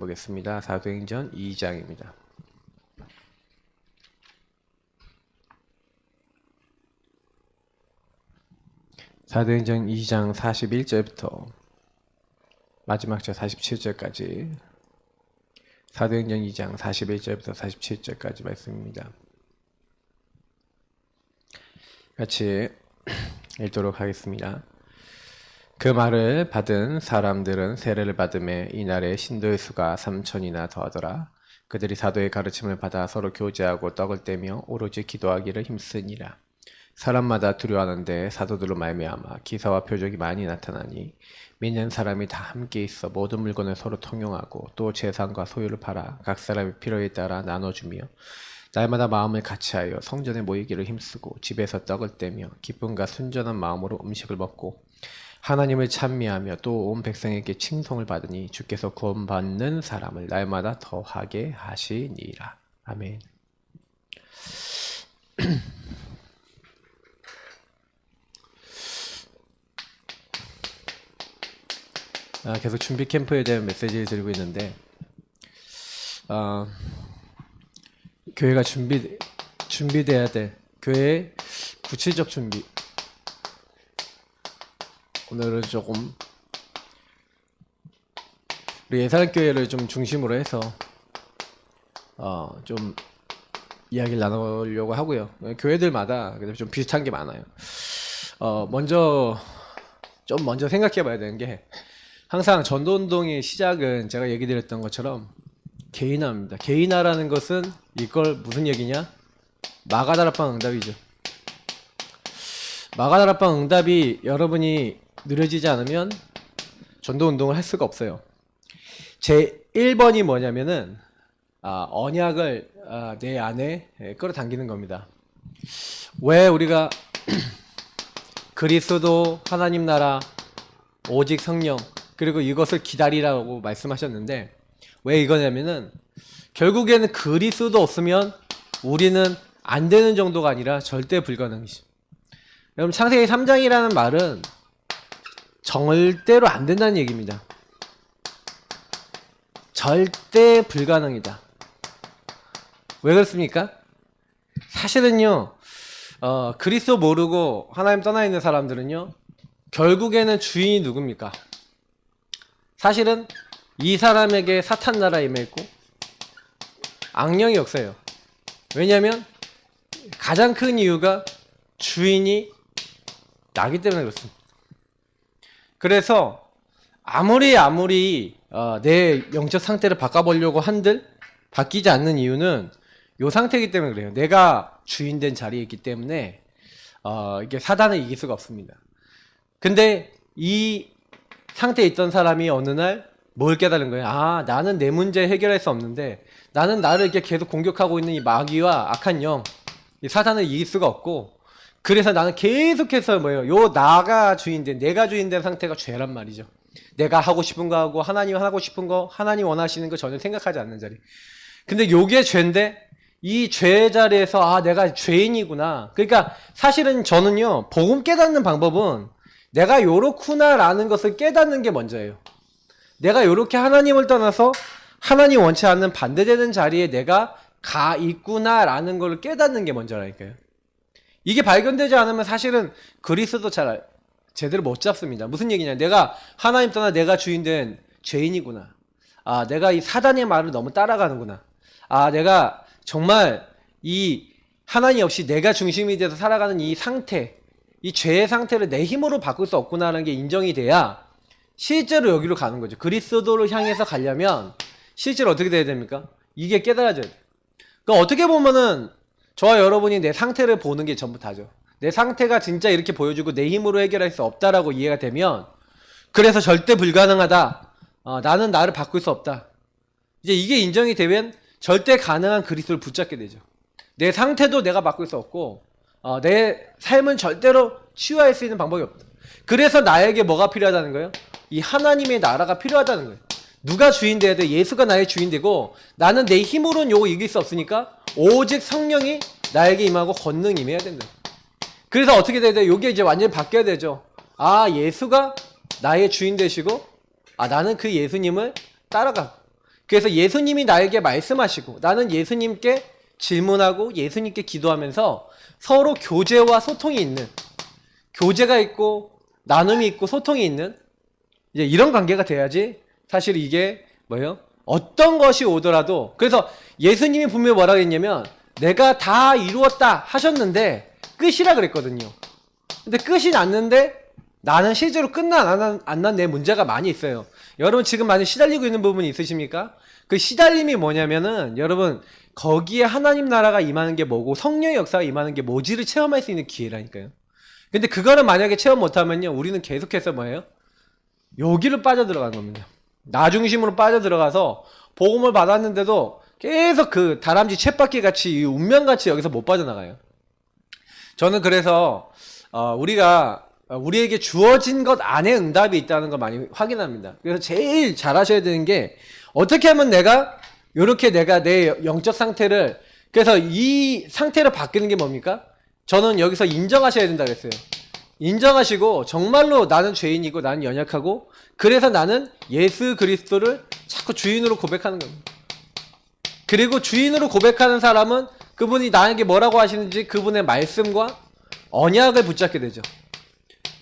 보겠습니다. 사도행전 2장입니다. 사도행전 2장 41절부터 마지막 절 47절까지 사도행전 2장 41절부터 47절까지 말씀입니다. 같이 읽도록 하겠습니다. 그 말을 받은 사람들은 세례를 받음에 이날에 신도의 수가 3,000이나 더하더라. 그들이 사도의 가르침을 받아 서로 교제하고 떡을 떼며 오로지 기도하기를 힘쓰니라. 사람마다 두려워하는데 사도들로 말미암아 기사와 표적이 많이 나타나니 믿는 사람이 다 함께 있어 모든 물건을 서로 통용하고 또 재산과 소유를 팔아 각 사람의 필요에 따라 나눠주며 날마다 마음을 같이하여 성전에 모이기를 힘쓰고 집에서 떡을 떼며 기쁨과 순전한 마음으로 음식을 먹고 하나님을 찬미하며 또 온 백성에게 칭송을 받으니 주께서 구원받는 사람을 날마다 더하게 하시니라. 아멘. 계속 준비 캠프에 대한 메시지를 드리고 있는데 교회가 준비돼야 될 교회의 구체적 준비. 오늘은 조금 우리 예산교회를 좀 중심으로 해서 좀 이야기를 나누려고 하고요. 교회들마다 좀 비슷한 게 많아요. 먼저 생각해 봐야 되는 게 항상 전도운동의 시작은 제가 얘기 드렸던 것처럼 개인화입니다. 개인화라는 것은 이걸 무슨 얘기냐? 마가다락방 응답이죠. 마가다락방 응답이 여러분이 느려지지 않으면 전도운동을 할 수가 없어요. 제 1번이 뭐냐면은 언약을 내 안에 끌어당기는 겁니다. 왜 우리가 그리스도, 하나님 나라, 오직 성령, 그리고 이것을 기다리라고 말씀하셨는데 왜 이거냐면은 결국에는 그리스도 없으면 우리는 안 되는 정도가 아니라 절대 불가능이죠. 여러분 창세기 3장이라는 말은 절대로 안 된다는 얘기입니다. 절대 불가능이다. 왜 그렇습니까? 사실은요, 그리스도 모르고 하나님 떠나 있는 사람들은요, 결국에는 주인이 누굽니까? 사실은 이 사람에게 사탄 나라에 임했고 악령이 역사예요. 왜냐하면 가장 큰 이유가 주인이 나기 때문에 그렇습니다. 그래서 아무리 내 영적 상태를 바꿔보려고 한들 바뀌지 않는 이유는 이 상태이기 때문에 그래요. 내가 주인된 자리에 있기 때문에 이게 사단을 이길 수가 없습니다. 근데 이 상태에 있던 사람이 어느 날 뭘 깨달은 거예요? 나는 내 문제 해결할 수 없는데 나는 나를 이렇게 계속 공격하고 있는 이 마귀와 악한 영, 이 사단을 이길 수가 없고 그래서 나는 계속해서 나가 주인된, 내가 주인된 상태가 죄란 말이죠. 내가 하고 싶은 거 하고 하나님 하고 싶은 거, 하나님 원하시는 거 전혀 생각하지 않는 자리. 근데 요게 죄인데 이 죄 자리에서 내가 죄인이구나. 그러니까 사실은 저는요, 복음 깨닫는 방법은 내가 요렇구나 라는 것을 깨닫는 게 먼저예요. 내가 요렇게 하나님을 떠나서 하나님 원치 않는 반대되는 자리에 내가 가 있구나 라는 걸 깨닫는 게 먼저라니까요. 이게 발견되지 않으면 사실은 그리스도 잘 제대로 못 잡습니다. 무슨 얘기냐? 내가 하나님 떠나 내가 주인된 죄인이구나. 내가 이 사단의 말을 너무 따라가는구나. 내가 정말 이 하나님 없이 내가 중심이 돼서 살아가는 이 상태, 이 죄의 상태를 내 힘으로 바꿀 수 없구나라는 게 인정이 돼야 실제로 여기로 가는 거죠. 그리스도를 향해서 가려면 실제로 어떻게 돼야 됩니까? 이게 깨달아져야 돼요. 그러니까 어떻게 보면은 저와 여러분이 내 상태를 보는 게 전부 다죠. 내 상태가 진짜 이렇게 보여주고 내 힘으로 해결할 수 없다라고 이해가 되면 그래서 절대 불가능하다. 나는 나를 바꿀 수 없다. 이제 이게 인정이 되면 절대 가능한 그리스도를 붙잡게 되죠. 내 상태도 내가 바꿀 수 없고 내 삶은 절대로 치유할 수 있는 방법이 없다. 그래서 나에게 뭐가 필요하다는 거예요? 이 하나님의 나라가 필요하다는 거예요. 누가 주인 돼야 돼? 예수가 나의 주인 되고 나는 내 힘으로는 요거 이길 수 없으니까 오직 성령이 나에게 임하고 권능 임해야 된다. 그래서 어떻게 돼야 돼? 요게 이제 완전히 바뀌어야 되죠. 예수가 나의 주인 되시고 나는 그 예수님을 따라가. 그래서 예수님이 나에게 말씀하시고 나는 예수님께 질문하고 예수님께 기도하면서 서로 교제와 소통이 있는, 교제가 있고 나눔이 있고 소통이 있는 이제 이런 관계가 돼야지 사실 이게 뭐예요? 어떤 것이 오더라도. 그래서 예수님이 분명히 뭐라고 했냐면 내가 다 이루었다 하셨는데 끝이라 그랬거든요. 근데 끝이 났는데 나는 실제로 끝난 안 난 내 문제가 많이 있어요. 여러분 지금 많이 시달리고 있는 부분이 있으십니까? 그 시달림이 뭐냐면은 여러분 거기에 하나님 나라가 임하는 게 뭐고 성령의 역사가 임하는 게 뭐지를 체험할 수 있는 기회라니까요. 근데 그거를 만약에 체험 못하면요 우리는 계속해서 뭐예요? 여기를 빠져들어간 겁니다. 나 중심으로 빠져들어가서 복음을 받았는데도 계속 그 다람쥐 쳇바퀴 같이 운명같이 여기서 못 빠져나가요. 저는 그래서 우리가 우리에게 주어진 것 안에 응답이 있다는 걸 많이 확인합니다. 그래서 제일 잘 하셔야 되는 게 어떻게 하면 내가 이렇게 내가 내 영적 상태를, 그래서 이 상태를 바뀌는 게 뭡니까? 저는 여기서 인정하셔야 된다고 했어요. 인정하시고 정말로 나는 죄인이고 나는 연약하고 그래서 나는 예수 그리스도를 자꾸 주인으로 고백하는 겁니다. 그리고 주인으로 고백하는 사람은 그분이 나에게 뭐라고 하시는지 그분의 말씀과 언약을 붙잡게 되죠.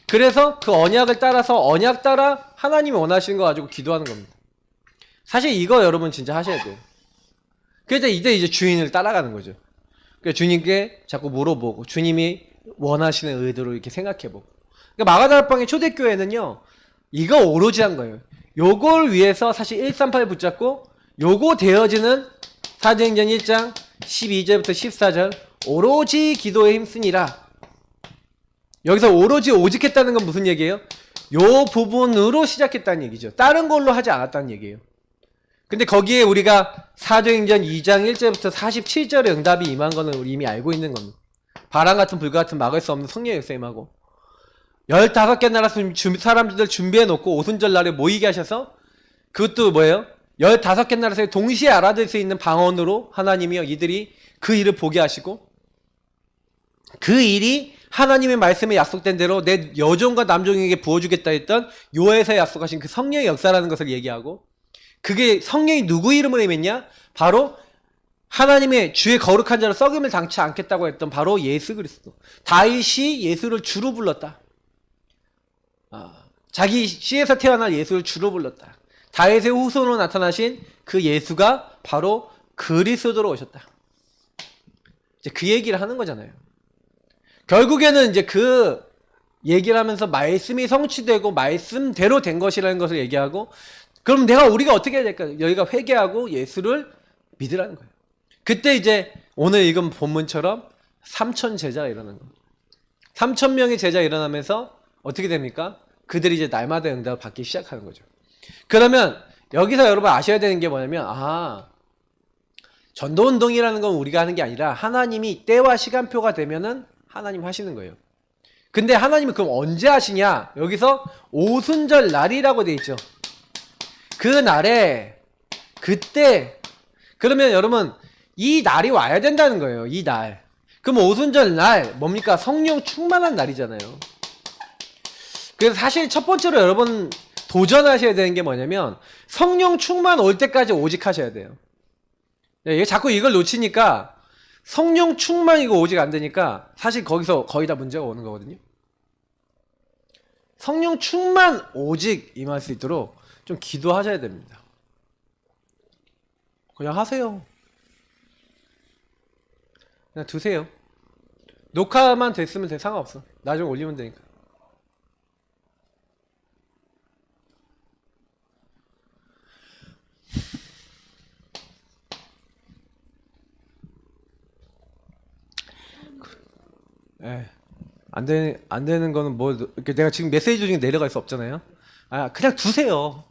그래서 그 언약을 따라서 언약 따라 하나님이 원하시는 거 가지고 기도하는 겁니다. 사실 이거 여러분 진짜 하셔야 돼요. 그래서 이제 주인을 따라가는 거죠. 그러니까 주님께 자꾸 물어보고 주님이 원하시는 의도를 이렇게 생각해보고. 그러니까 마가다락방의 초대교회는요 이거 오로지 한 거예요. 요걸 위해서 사실 138 붙잡고 요거 되어지는 사도행전 1장 12절부터 14절 오로지 기도에 힘쓰니라. 여기서 오로지 오직했다는 건 무슨 얘기예요? 요 부분으로 시작했다는 얘기죠. 다른 걸로 하지 않았다는 얘기예요. 근데 거기에 우리가 사도행전 2장 1절부터 47절의 응답이 임한 거는 우리 이미 알고 있는 겁니다. 바람 같은 불 같은 막을 수 없는 성령의 역사 임하고 15개 나라 사람들 준비해 놓고 오순절 날에 모이게 하셔서 그것도 뭐예요? 15개 나라에서 동시에 알아들 수 있는 방언으로 하나님이요 이들이 그 일을 보게 하시고 그 일이 하나님의 말씀에 약속된 대로 내 여종과 남종에게 부어주겠다 했던 요에서 약속하신 그 성령의 역사라는 것을 얘기하고 그게 성령이 누구 이름으로 임했냐? 바로 하나님의 주의 거룩한 자로 썩음을 당치 않겠다고 했던 바로 예수 그리스도. 다윗이 예수를 주로 불렀다. 자기 씨에서 태어날 예수를 주로 불렀다. 다윗의 후손으로 나타나신 그 예수가 바로 그리스도로 오셨다. 이제 그 얘기를 하는 거잖아요. 결국에는 이제 그 얘기를 하면서 말씀이 성취되고 말씀대로 된 것이라는 것을 얘기하고 그럼 우리가 어떻게 해야 될까? 여기가 회개하고 예수를 믿으라는 거예요. 그때 이제 오늘 읽은 본문처럼 3천 제자가 일어나는 겁니다. 3천 명의 제자가 일어나면서 어떻게 됩니까? 그들이 이제 날마다 응답을 받기 시작하는 거죠. 그러면 여기서 여러분 아셔야 되는 게 뭐냐면 전도운동이라는 건 우리가 하는 게 아니라 하나님이 때와 시간표가 되면은 하나님 하시는 거예요. 근데 하나님은 그럼 언제 하시냐? 여기서 오순절 날이라고 돼 있죠. 그 날에 그때 그러면 여러분 이 날이 와야 된다는 거예요. 이 날. 그럼 오순절 날 뭡니까? 성령 충만한 날이잖아요. 그래서 사실 첫 번째로 여러분 도전하셔야 되는 게 뭐냐면 성령 충만 올 때까지 오직 하셔야 돼요. 자꾸 이걸 놓치니까 성령 충만이고 오직 안 되니까 사실 거기서 거의 다 문제가 오는 거거든요. 성령 충만 오직 임할 수 있도록 좀 기도하셔야 됩니다. 그냥 하세요. 그냥 두세요. 녹화만 됐으면 상관없어. 나중에 올리면 되니까. 안 되는 거는 뭐, 내가 지금 메시지 중에 내려갈 수 없잖아요. 그냥 두세요.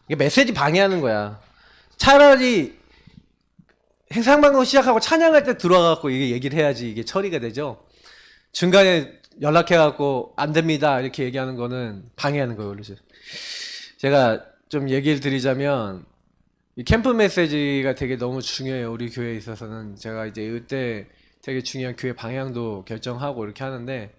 이게 메시지 방해하는 거야. 차라리 행상방송 시작하고 찬양할 때 들어와갖고 이게 얘기를 해야지 이게 처리가 되죠. 중간에 연락해갖고 안 됩니다 이렇게 얘기하는 거는 방해하는 거예요. 그래서 제가 좀 얘기를 드리자면 이 캠프 메시지가 되게 너무 중요해요. 우리 교회에 있어서는 제가 이제 이때 되게 중요한 교회 방향도 결정하고 이렇게 하는데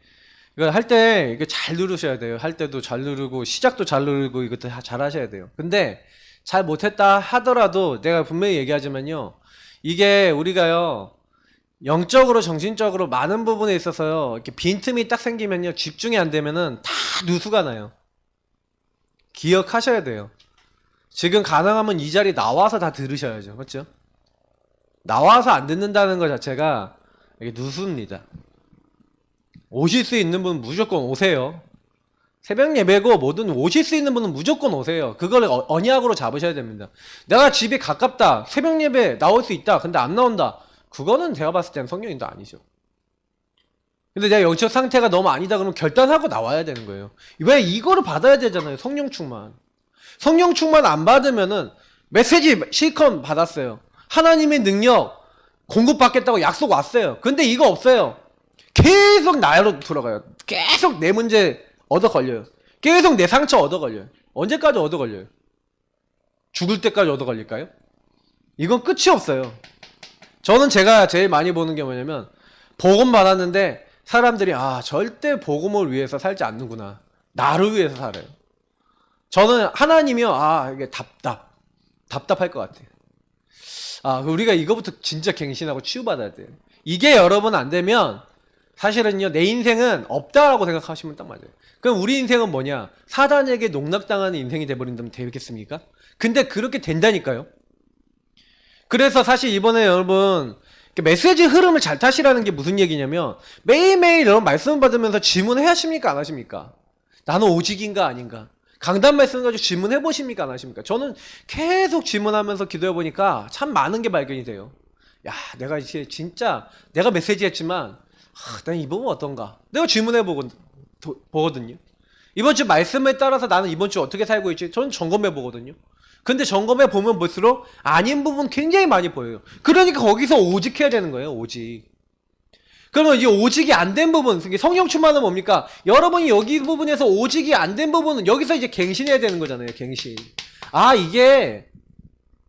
이거 할 때 이거 잘 누르셔야 돼요. 할 때도 잘 누르고 시작도 잘 누르고 이것도 잘 하셔야 돼요. 근데 잘 못했다 하더라도 내가 분명히 얘기하지만요. 이게 우리가요. 영적으로 정신적으로 많은 부분에 있어서요. 이렇게 빈틈이 딱 생기면요. 집중이 안 되면은 다 누수가 나요. 기억하셔야 돼요. 지금 가능하면 이 자리 나와서 다 들으셔야죠. 그렇죠? 나와서 안 듣는다는 것 자체가 이게 누수입니다. 오실 수 있는 분은 무조건 오세요. 새벽 예배고 뭐든 오실 수 있는 분은 무조건 오세요. 그걸 언약으로 잡으셔야 됩니다. 내가 집이 가깝다. 새벽 예배 나올 수 있다. 근데 안 나온다. 그거는 제가 봤을 때는 성령님도 아니죠. 근데 내가 영적 상태가 너무 아니다 그러면 결단하고 나와야 되는 거예요. 왜 이거를 받아야 되잖아요. 성령 충만. 성령 충만 안 받으면은 메시지 실컷 받았어요. 하나님의 능력 공급받겠다고 약속 왔어요. 근데 이거 없어요. 계속 나로 들어가요. 계속 내 문제 얻어 걸려요. 계속 내 상처 얻어 걸려요. 언제까지 얻어 걸려요? 죽을 때까지 얻어 걸릴까요? 이건 끝이 없어요. 저는 제가 제일 많이 보는 게 뭐냐면 복음 받았는데 사람들이 절대 복음을 위해서 살지 않는구나. 나를 위해서 살아요. 저는 하나님이요. 이게 답답할 것 같아요. 우리가 이거부터 진짜 갱신하고 치유받아야 돼요. 이게 여러분 안 되면 사실은요, 내 인생은 없다라고 생각하시면 딱 맞아요. 그럼 우리 인생은 뭐냐? 사단에게 농락당하는 인생이 돼버린다면 되겠습니까? 근데 그렇게 된다니까요. 그래서 사실 이번에 여러분 메시지 흐름을 잘 타시라는 게 무슨 얘기냐면 매일매일 여러분 말씀 받으면서 질문해 하십니까 안 하십니까? 나는 오직인가 아닌가? 강단 말씀 가지고 질문해 보십니까 안 하십니까? 저는 계속 질문하면서 기도해 보니까 참 많은 게 발견이 돼요. 야, 내가 이제 진짜 내가 메시지 했지만 난 이 부분 어떤가? 내가 질문해 보거든요. 이번 주 말씀에 따라서 나는 이번 주 어떻게 살고 있지? 저는 점검해 보거든요. 근데 점검해 보면 볼수록 아닌 부분 굉장히 많이 보여요. 그러니까 거기서 오직해야 되는 거예요. 오직. 그러면 이 오직이 안 된 부분, 성령 충만은 뭡니까? 여러분이 여기 부분에서 오직이 안 된 부분은 여기서 이제 갱신해야 되는 거잖아요. 갱신. 이게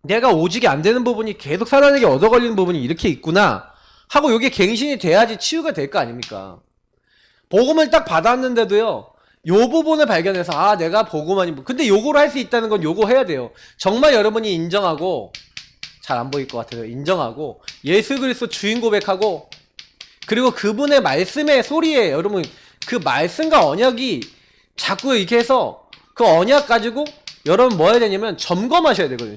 내가 오직이 안 되는 부분이 계속 사람에게 얻어 걸리는 부분이 이렇게 있구나 하고 이게 갱신이 돼야지 치유가 될 거 아닙니까? 복음을 딱 받았는데도요. 요 부분을 발견해서 내가 복음만이 근데 요거를 할 수 있다는 건 요거 해야 돼요. 정말 여러분이 인정하고 잘 안 보일 것 같아요. 인정하고 예수 그리스도 주인 고백하고 그리고 그분의 말씀의 소리에 여러분 그 말씀과 언약이 자꾸 이렇게 해서 그 언약 가지고 여러분 뭐 해야 되냐면 점검하셔야 되거든요.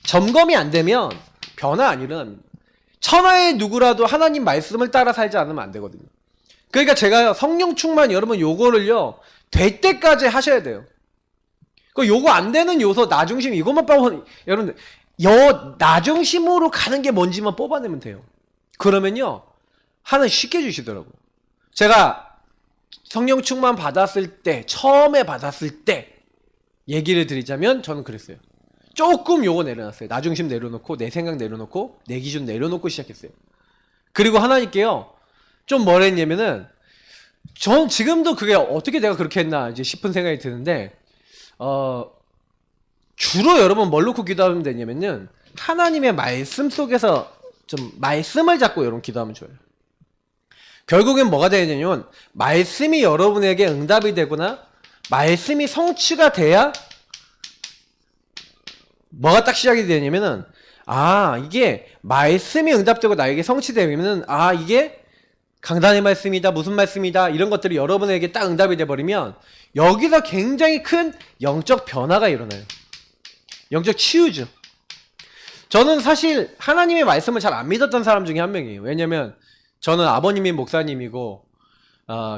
점검이 안 되면 변화 안 일어납니다. 천하의 누구라도 하나님 말씀을 따라 살지 않으면 안 되거든요. 그러니까 제가요 성령 충만 여러분 요거를요 될 때까지 하셔야 돼요. 요거 안 되는 요소 나중심 이것만 뽑아 여러분들 나중심으로 가는 게 뭔지만 뽑아내면 돼요. 그러면요 하나님 쉽게 주시더라고요. 제가 성령 충만 받았을 때 처음에 받았을 때 얘기를 드리자면 저는 그랬어요. 조금 요거 내려놨어요. 나중심 내려놓고 내 생각 내려놓고 내 기준 내려놓고 시작했어요. 그리고 하나님께요 좀 뭘 했냐면은 전 지금도 그게 어떻게 내가 그렇게 했나 이제 싶은 생각이 드는데 주로 여러분 뭘 놓고 기도하면 되냐면은 하나님의 말씀 속에서 좀 말씀을 잡고 여러분 기도하면 좋아요. 결국엔 뭐가 되냐면 말씀이 여러분에게 응답이 되거나 말씀이 성취가 돼야 뭐가 딱 시작이 되냐면은 이게 말씀이 응답되고 나에게 성취되면은 이게 강단의 말씀이다 무슨 말씀이다 이런 것들이 여러분에게 딱 응답이 돼버리면 여기서 굉장히 큰 영적 변화가 일어나요. 영적 치유죠. 저는 사실 하나님의 말씀을 잘 안 믿었던 사람 중에 한 명이에요. 왜냐면 저는 아버님이 목사님이고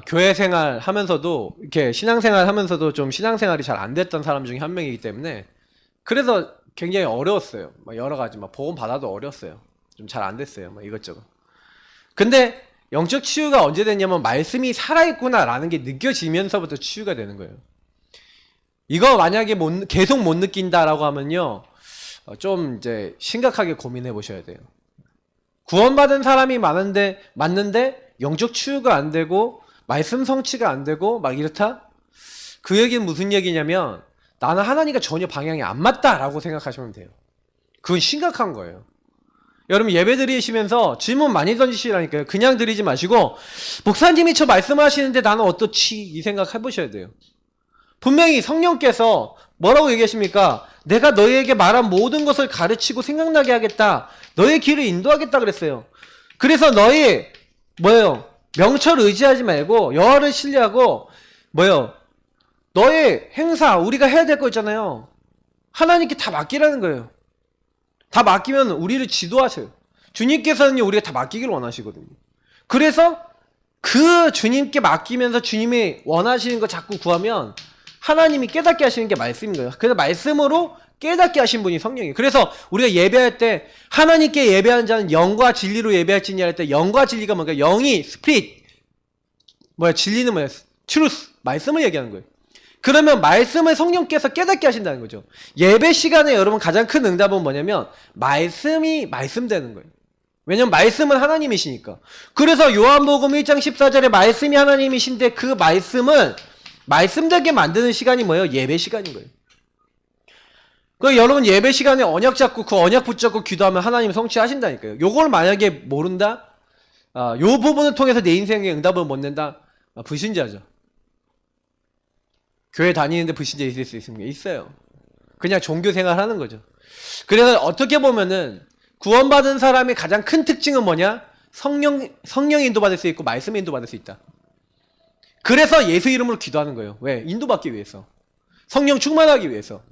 교회 생활 하면서도 이렇게 신앙생활 하면서도 좀 신앙생활이 잘 안 됐던 사람 중에 한 명이기 때문에 그래서 굉장히 어려웠어요. 여러 가지 복음 받아도 어려웠어요. 좀 잘 안 됐어요. 이것저것. 근데 영적 치유가 언제 됐냐면 말씀이 살아있구나라는 게 느껴지면서부터 치유가 되는 거예요. 이거 만약에 계속 못 느낀다라고 하면요. 좀 이제 심각하게 고민해 보셔야 돼요. 구원받은 사람이 맞는데 영적 치유가 안 되고 말씀 성취가 안 되고 이렇다? 그 얘기는 무슨 얘기냐면 나는 하나님과 전혀 방향이 안 맞다라고 생각하시면 돼요. 그건 심각한 거예요. 여러분 예배 드리시면서 질문 많이 던지시라니까요. 그냥 드리지 마시고 목사님이 저 말씀하시는데 나는 어떻지? 이 생각 해보셔야 돼요. 분명히 성령께서 뭐라고 얘기하십니까? 내가 너희에게 말한 모든 것을 가르치고 생각나게 하겠다. 너의 길을 인도하겠다 그랬어요. 그래서 너희 뭐예요? 명철 의지하지 말고 여호와를 신뢰하고 뭐예요? 너의 행사 우리가 해야 될 거 있잖아요. 하나님께 다 맡기라는 거예요. 다 맡기면 우리를 지도하세요. 주님께서는 우리가 다 맡기기를 원하시거든요. 그래서 그 주님께 맡기면서 주님이 원하시는 거 자꾸 구하면 하나님이 깨닫게 하시는 게 말씀인 거예요. 그래서 말씀으로 깨닫게 하신 분이 성령이에요. 그래서 우리가 예배할 때 하나님께 예배하는 자는 영과 진리로 예배할지니 할 때 영과 진리가 뭔가 영이 스피릿 진리는 뭐야? 트루스 말씀을 얘기하는 거예요. 그러면 말씀을 성령께서 깨닫게 하신다는 거죠. 예배 시간에 여러분 가장 큰 응답은 뭐냐면 말씀이 말씀되는 거예요. 왜냐면 말씀은 하나님이시니까. 그래서 요한복음 1장 14절에 말씀이 하나님이신데 그 말씀을 말씀되게 만드는 시간이 뭐예요? 예배 시간인 거예요. 그러니까 여러분 예배 시간에 언약 잡고 그 언약 붙잡고 기도하면 하나님 성취하신다니까요. 요걸 만약에 모른다? 요 부분을 통해서 내 인생에 응답을 못 낸다? 불신자죠. 교회 다니는데 불신자 있을 수 있습니까? 있어요. 그냥 종교 생활 하는 거죠. 그래서 어떻게 보면은 구원받은 사람의 가장 큰 특징은 뭐냐? 성령 인도받을 수 있고 말씀 인도받을 수 있다. 그래서 예수 이름으로 기도하는 거예요. 왜? 인도받기 위해서. 성령 충만하기 위해서.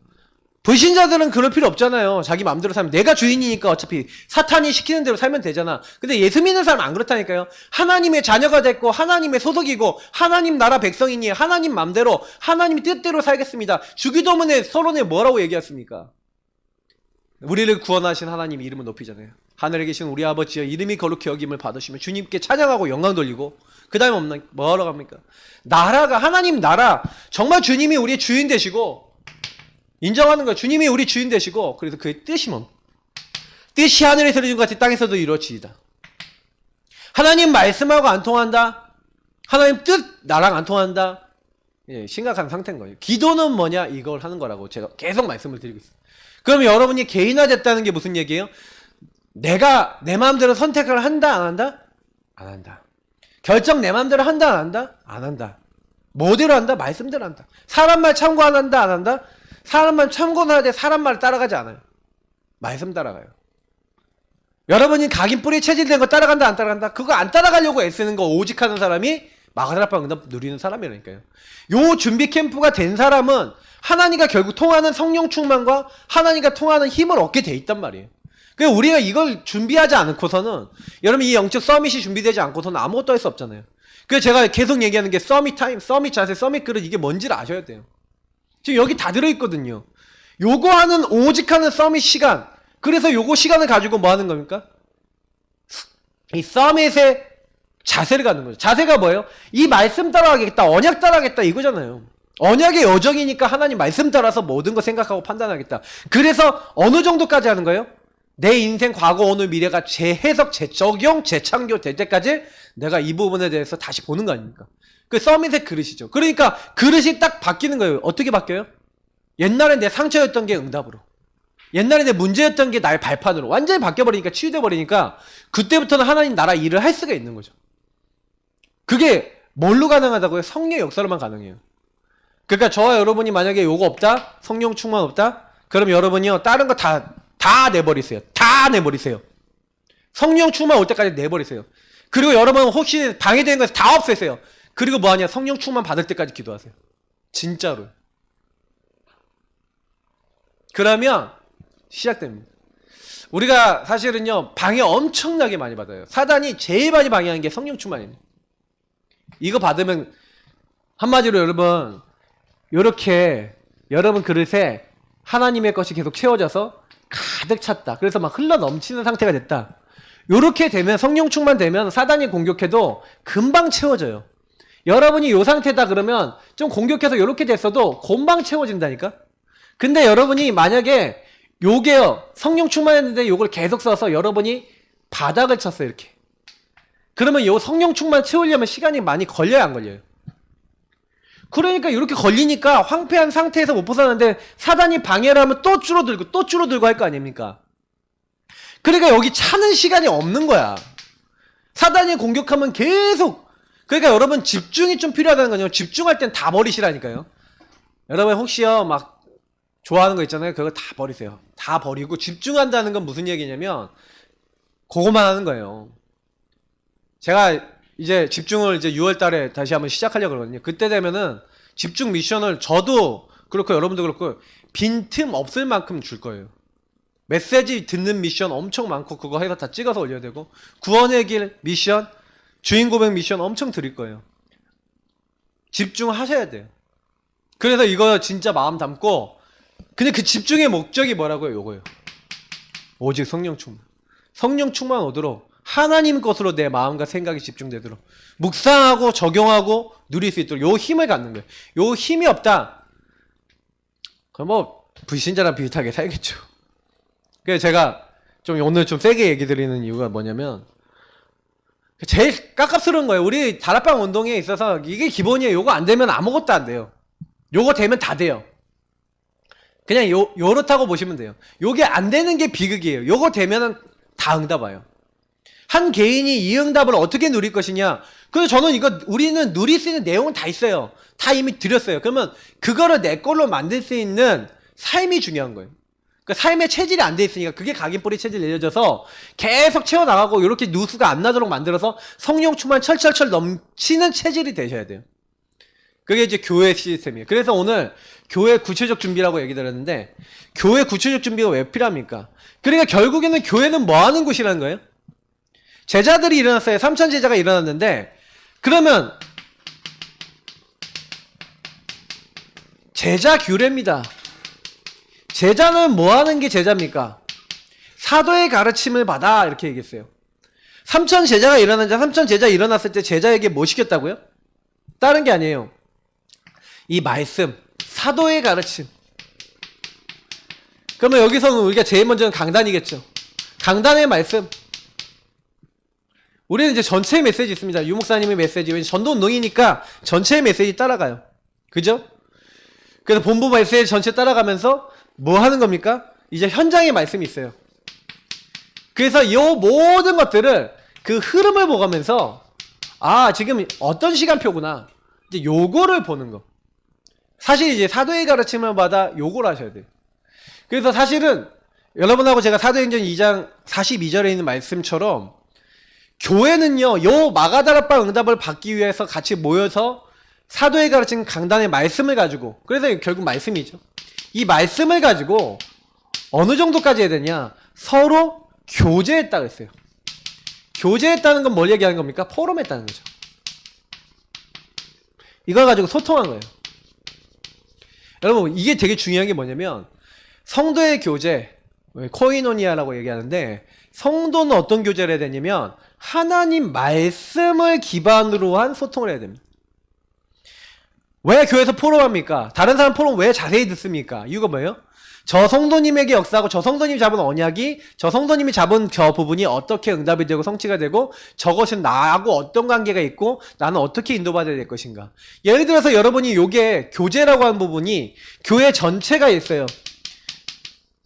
불신자들은 그럴 필요 없잖아요. 자기 마음대로 살면. 내가 주인이니까 어차피 사탄이 시키는 대로 살면 되잖아. 근데 예수 믿는 사람 안 그렇다니까요. 하나님의 자녀가 됐고 하나님의 소속이고 하나님 나라 백성이니 하나님 마음대로 하나님 뜻대로 살겠습니다. 주기도문에 서론에 뭐라고 얘기했습니까? 우리를 구원하신 하나님 이름을 높이잖아요. 하늘에 계신 우리 아버지여 이름이 거룩히 여김을 받으시면 주님께 찬양하고 영광 돌리고 그 다음에 없나 뭐라고 합니까? 나라가 하나님 나라 정말 주님이 우리의 주인 되시고 인정하는 거예요. 주님이 우리 주인 되시고 그래서 그의 뜻이 뜻이 하늘에서 이루어진 것 같이 땅에서도 이루어지이다. 하나님 말씀하고 안 통한다. 하나님 뜻 나랑 안 통한다. 예, 심각한 상태인 거예요. 기도는 뭐냐? 이걸 하는 거라고 제가 계속 말씀을 드리고 있어요. 그럼 여러분이 개인화됐다는 게 무슨 얘기예요? 내가 내 마음대로 선택을 한다 안 한다? 안 한다. 결정 내 마음대로 한다 안 한다? 안 한다. 뭐대로 한다? 말씀대로 한다. 사람 말 참고 안 한다 안 한다? 사람 말 참고는 하되 사람 말을 따라가지 않아요. 말씀 따라가요. 여러분이 각인 뿌리 체질된 거 따라간다 안 따라간다? 그거 안 따라가려고 애쓰는 거 오직 하는 사람이 마가다락방 응답 누리는 사람이라니까요. 요 준비 캠프가 된 사람은 하나님과 결국 통하는 성령 충만과 하나님과 통하는 힘을 얻게 돼 있단 말이에요. 그러니까 우리가 이걸 준비하지 않고서는 여러분 이 영적 서밋이 준비되지 않고서는 아무것도 할 수 없잖아요. 그래서 제가 계속 얘기하는 게 서밋 타임, 서밋 자세, 서밋 그릇 이게 뭔지를 아셔야 돼요. 지금 여기 다 들어있거든요. 요거 하는 오직 하는 서밋 시간. 그래서 요거 시간을 가지고 뭐 하는 겁니까? 이 서밋의 자세를 갖는 거죠. 자세가 뭐예요? 이 말씀 따라가겠다, 언약 따라가겠다 이거잖아요. 언약의 여정이니까 하나님 말씀 따라서 모든 거 생각하고 판단하겠다. 그래서 어느 정도까지 하는 거예요? 내 인생 과거 오늘 미래가 재해석, 재적용, 재창조 될 때까지 내가 이 부분에 대해서 다시 보는 거 아닙니까? 그 서밋의 그릇이죠. 그러니까 그릇이 딱 바뀌는 거예요. 어떻게 바뀌어요? 옛날에 내 상처였던 게 응답으로, 옛날에 내 문제였던 게 나의 발판으로 완전히 바뀌어버리니까, 치유돼 버리니까 그때부터는 하나님 나라 일을 할 수가 있는 거죠. 그게 뭘로 가능하다고요? 성령의 역사로만 가능해요. 그러니까 저와 여러분이 만약에 요거 없다? 성령 충만 없다? 그럼 여러분이요 다른 거 다 내버리세요. 다 내버리세요. 성령 충만 올 때까지 내버리세요. 그리고 여러분 혹시 방해되는 것을 다 없애세요. 그리고 뭐하냐? 성령 충만 받을 때까지 기도하세요. 진짜로. 그러면 시작됩니다. 우리가 사실은요 방해 엄청나게 많이 받아요. 사단이 제일 많이 방해하는 게 성령 충만입니다. 이거 받으면 한마디로 여러분 요렇게 여러분 그릇에 하나님의 것이 계속 채워져서 가득 찼다. 그래서 막 흘러 넘치는 상태가 됐다. 요렇게 되면 성령 충만 되면 사단이 공격해도 금방 채워져요. 여러분이 요 상태다 그러면 좀 공격해서 요렇게 됐어도 금방 채워진다니까. 근데 여러분이 만약에 요게요 성령 충만했는데 요걸 계속 써서 여러분이 바닥을 쳤어요 이렇게. 그러면 요 성령 충만 채우려면 시간이 많이 걸려요 안 걸려요? 그러니까 이렇게 걸리니까 황폐한 상태에서 못 벗어나는데 사단이 방해를 하면 또 줄어들고 또 줄어들고 할 거 아닙니까? 그러니까 여기 차는 시간이 없는 거야. 사단이 공격하면 계속. 그러니까 여러분 집중이 좀 필요하다는 거죠. 집중할 땐 다 버리시라니까요. 여러분 혹시요 막 좋아하는 거 있잖아요. 그거 다 버리세요. 다 버리고 집중한다는 건 무슨 얘기냐면 그거만 하는 거예요. 제가 이제 집중을 이제 6월 달에 다시 한번 시작하려고 그러거든요. 그때 되면은 집중 미션을 저도 그렇고 여러분도 그렇고 빈틈 없을 만큼 줄 거예요. 메시지 듣는 미션 엄청 많고 그거 해서 다 찍어서 올려야 되고 구원의 길 미션, 주인 고백 미션 엄청 드릴 거예요. 집중하셔야 돼요. 그래서 이거 진짜 마음 담고 근데 그 집중의 목적이 뭐라고요? 요거예요. 오직 성령 충만. 성령 충만 오도록 하나님 것으로 내 마음과 생각이 집중되도록 묵상하고 적용하고 누릴 수 있도록 요 힘을 갖는 거예요. 요 힘이 없다. 그럼 뭐 불신자랑 비슷하게 살겠죠. 그래서 제가 좀 오늘 좀 세게 얘기 드리는 이유가 뭐냐면 제일 깝깝스러운 거예요. 우리 다락방 운동에 있어서 이게 기본이에요. 요거 안 되면 아무것도 안 돼요. 요거 되면 다 돼요. 그냥 요렇다고 보시면 돼요. 요게 안 되는 게 비극이에요. 요거 되면은 다 응답 와요. 한 개인이 이 응답을 어떻게 누릴 것이냐. 그래서 저는 이거 우리는 누릴 수 있는 내용은 다 있어요. 다 이미 드렸어요. 그러면 그거를 내 걸로 만들 수 있는 삶이 중요한 거예요. 그러니까 삶의 체질이 안 돼 있으니까 그게 각인뿌리 체질 내려져서 계속 채워나가고 이렇게 누수가 안 나도록 만들어서 성령 충만 철철철 넘치는 체질이 되셔야 돼요. 그게 이제 교회 시스템이에요. 그래서 오늘 교회 구체적 준비라고 얘기 드렸는데 교회 구체적 준비가 왜 필요합니까? 그러니까 결국에는 교회는 뭐 하는 곳이라는 거예요? 제자들이 일어났어요. 3천 제자가 일어났는데 그러면 제자 규례입니다. 제자는 뭐 하는 게 제자입니까? 사도의 가르침을 받아 이렇게 얘기했어요. 3천 제자가 일어났는데 3천 제자 일어났을 때 제자에게 뭐 시켰다고요? 다른 게 아니에요. 이 말씀, 사도의 가르침. 그러면 여기서는 우리가 제일 먼저는 강단이겠죠. 강단의 말씀. 우리는 이제 전체의 메시지 있습니다. 유 목사님의 메시지. 왠지 전도운동이니까 전체의 메시지 따라가요. 그죠? 그래서 본부 메시지 전체 따라가면서 뭐 하는 겁니까? 이제 현장의 말씀이 있어요. 그래서 이 모든 것들을 그 흐름을 보면서 아 지금 어떤 시간표구나. 이제 요거를 보는 거. 사실 이제 사도의 가르침을 받아 요걸 하셔야 돼요. 그래서 사실은 여러분하고 제가 사도행전 2장 42절에 있는 말씀처럼 교회는요 요 마가다락방 응답을 받기 위해서 같이 모여서 사도의 가르침 강단의 말씀을 가지고 그래서 결국 말씀이죠. 이 말씀을 가지고 어느 정도까지 해야 되냐 서로 교제했다고 했어요. 교제했다는 건 뭘 얘기하는 겁니까? 포럼했다는 거죠. 이걸 가지고 소통한 거예요. 여러분 이게 되게 중요한 게 뭐냐면 성도의 교제 코이노니아라고 얘기하는데 성도는 어떤 교제를 해야 되냐면 하나님 말씀을 기반으로 한 소통을 해야 됩니다. 왜 교회에서 포럼합니까? 다른 사람 포럼 왜 자세히 듣습니까? 이유가 뭐예요? 저 성도님에게 역사하고 저 성도님이 잡은 언약이 저 성도님이 잡은 저 부분이 어떻게 응답이 되고 성취가 되고 저것은 나하고 어떤 관계가 있고 나는 어떻게 인도받아야 될 것인가. 예를 들어서 여러분이 요게 교제라고 하는 부분이 교회 전체가 있어요.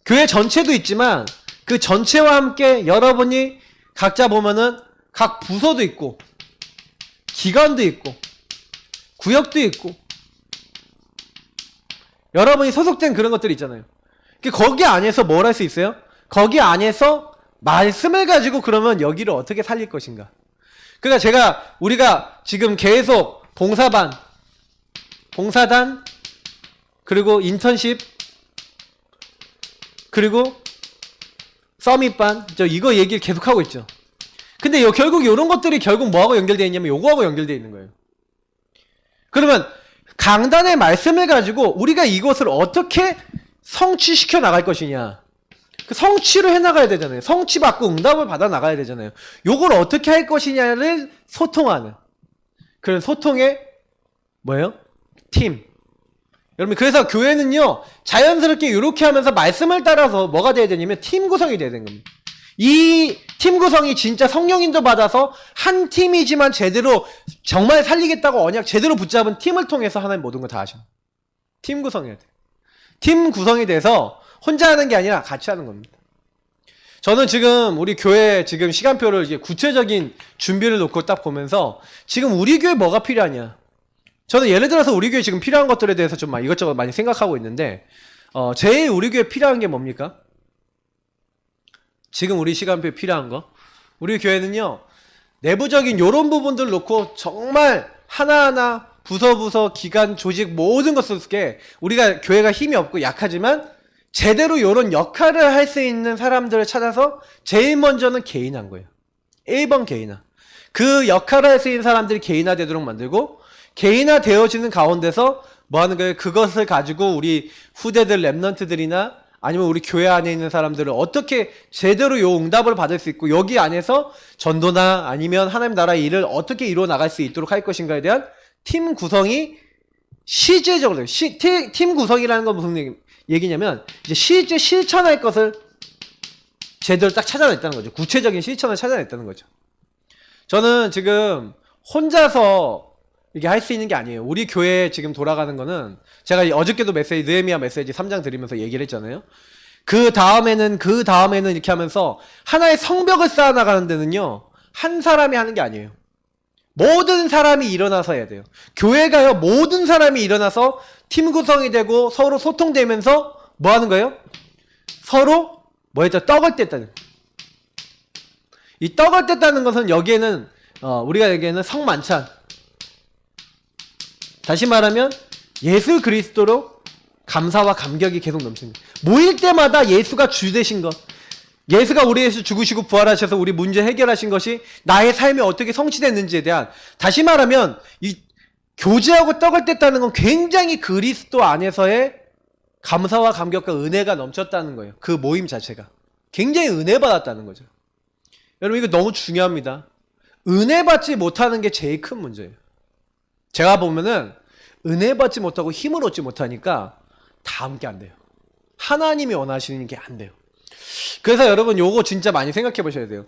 교회 전체도 있지만 그 전체와 함께 여러분이 각자 보면은 각 부서도 있고 기관도 있고 구역도 있고 여러분이 소속된 그런 것들이 있잖아요. 거기 안에서 뭘 할 수 있어요? 거기 안에서 말씀을 가지고 그러면 여기를 어떻게 살릴 것인가. 그러니까 우리가 지금 계속 봉사반, 봉사단, 그리고 인턴십, 그리고 서밋반, 이거 얘기를 계속 하고 있죠. 근데 결국 이런 것들이 결국 뭐하고 연결되어 있냐면 요거하고 연결되어 있는 거예요. 그러면 강단의 말씀을 가지고 우리가 이것을 어떻게 성취시켜 나갈 것이냐. 그 성취를 해 나가야 되잖아요. 성취받고 응답을 받아 나가야 되잖아요. 요걸 어떻게 할 것이냐를 소통하는 그런 소통의 뭐예요? 팀. 여러분 그래서 교회는요 자연스럽게 이렇게 하면서 말씀을 따라서 뭐가 돼야 되냐면 팀 구성이 돼야 되는 겁니다. 이 팀 구성이 진짜 성령인도 받아서 한 팀이지만 제대로 정말 살리겠다고 언약 제대로 붙잡은 팀을 통해서 하나님 모든 걸 다 하셔. 팀 구성해야 돼. 팀 구성이 돼서 혼자 하는 게 아니라 같이 하는 겁니다. 저는 지금 우리 교회 지금 시간표를 이제 구체적인 준비를 놓고 딱 보면서 지금 우리 교회 뭐가 필요하냐. 저는 예를 들어서 우리 교회 지금 필요한 것들에 대해서 좀 이것저것 많이 생각하고 있는데, 제일 우리 교회 필요한 게 뭡니까? 지금 우리 시간표에 필요한 거. 우리 교회는요, 내부적인 요런 부분들 놓고 정말 하나하나 부서, 기관, 조직 모든 것을 쓰게 우리가 교회가 힘이 없고 약하지만 제대로 요런 역할을 할 수 있는 사람들을 찾아서 제일 먼저는 개인한 거예요. 1번 개인화. 그 역할을 할 수 있는 사람들이 개인화 되도록 만들고 개인화 되어지는 가운데서 뭐 하는 거예요? 그것을 가지고 우리 후대들 랩런트들이나 아니면 우리 교회 안에 있는 사람들을 어떻게 제대로 요 응답을 받을 수 있고 여기 안에서 전도나 아니면 하나님 나라의 일을 어떻게 이루어 나갈 수 있도록 할 것인가에 대한 팀 구성이 실제적으로 팀 구성이라는 건 무슨 얘기냐면 이제 실제 실천할 것을 제대로 딱 찾아냈다는 거죠. 구체적인 실천을 찾아냈다는 거죠. 저는 지금 혼자서 이게 할 수 있는 게 아니에요. 우리 교회에 지금 돌아가는 거는 제가 어저께도 느헤미야 메시지 3장 드리면서 얘기를 했잖아요. 그 다음에는 이렇게 하면서 하나의 성벽을 쌓아나가는 데는요, 한 사람이 하는 게 아니에요. 모든 사람이 일어나서 해야 돼요. 교회가요, 모든 사람이 일어나서 팀 구성이 되고 서로 소통되면서 뭐 하는 거예요? 서로 뭐 했죠? 떡을 뗐다는. 이 떡을 뗐다는 것은 여기에는 우리가 여기에는 성만찬. 다시 말하면 예수 그리스도로 감사와 감격이 계속 넘칩니다. 모일 때마다 예수가 주 되신 것, 예수가 우리에서 죽으시고 부활하셔서 우리 문제 해결하신 것이 나의 삶에 어떻게 성취됐는지에 대한, 다시 말하면 이 교제하고 떡을 뗐다는 건 굉장히 그리스도 안에서의 감사와 감격과 은혜가 넘쳤다는 거예요. 그 모임 자체가 굉장히 은혜 받았다는 거죠. 여러분, 이거 너무 중요합니다. 은혜 받지 못하는 게 제일 큰 문제예요. 제가 보면은 은혜 받지 못하고 힘을 얻지 못하니까 다 함께 안 돼요. 하나님이 원하시는 게 안 돼요. 그래서 여러분, 요거 진짜 많이 생각해 보셔야 돼요.